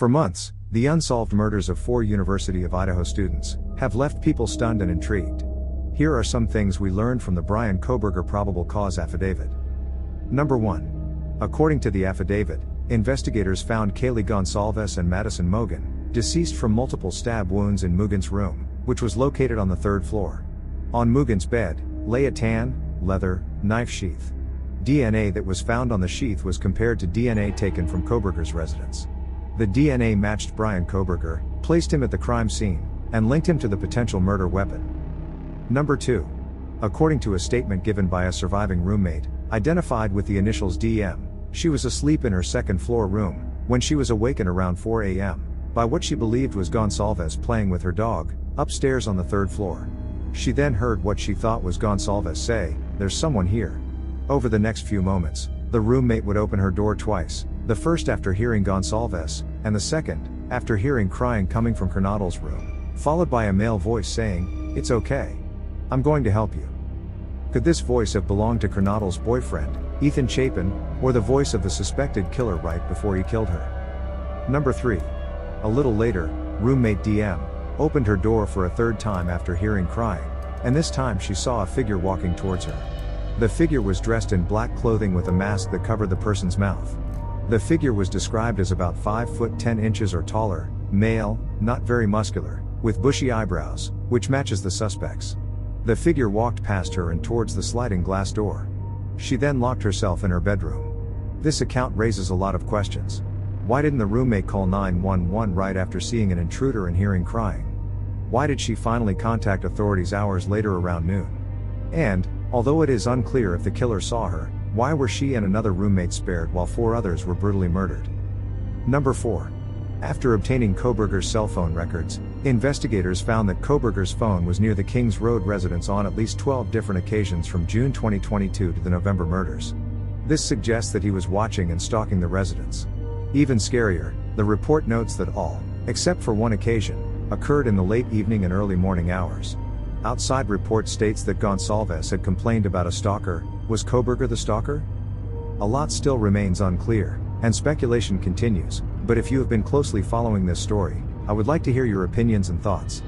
For months, the unsolved murders of 4 University of Idaho students have left people stunned and intrigued. Here are some things we learned from the Bryan Kohberger probable cause affidavit. Number 1. According to the affidavit, investigators found Kaylee Gonsalves and Madison Mogan deceased from multiple stab wounds in Mugan's room, which was located on the 3rd floor. On Mugan's bed lay a tan, leather, knife sheath. DNA that was found on the sheath was compared to DNA taken from Kohberger's residence. The DNA matched Bryan Kohberger, placed him at the crime scene, and linked him to the potential murder weapon. Number 2. According to a statement given by a surviving roommate, identified with the initials DM, she was asleep in her 2nd floor room when she was awakened around 4 a.m. by what she believed was Gonsalves playing with her dog upstairs on the 3rd floor. She then heard what she thought was Gonsalves say, "There's someone here." Over the next few moments, the roommate would open her door twice, the first after hearing Gonsalves, and the second, after hearing crying coming from Kernodle's room, followed by a male voice saying, "It's okay. I'm going to help you." Could this voice have belonged to Kernodle's boyfriend, Ethan Chapin, or the voice of the suspected killer right before he killed her? Number 3. A little later, roommate DM opened her door for a 3rd time after hearing crying, and this time she saw a figure walking towards her. The figure was dressed in black clothing with a mask that covered the person's mouth. The figure was described as about 5 foot 10 inches or taller, male, not very muscular, with bushy eyebrows, which matches the suspect's. The figure walked past her and towards the sliding glass door. She then locked herself in her bedroom. This account raises a lot of questions. Why didn't the roommate call 911 right after seeing an intruder and hearing crying? Why did she finally contact authorities hours later around noon? And, although it is unclear if the killer saw her, why were she and another roommate spared while 4 others were brutally murdered? Number 4. After obtaining Kohberger's cell phone records, investigators found that Kohberger's phone was near the Kings Road residence on at least 12 different occasions from June 2022 to the November murders. This suggests that he was watching and stalking the residence. Even scarier, the report notes that all, except for one occasion, occurred in the late evening and early morning hours. Outside report states that Gonsalves had complained about a stalker. Was Kohberger the stalker? A lot still remains unclear, and speculation continues, but if you have been closely following this story, I would like to hear your opinions and thoughts.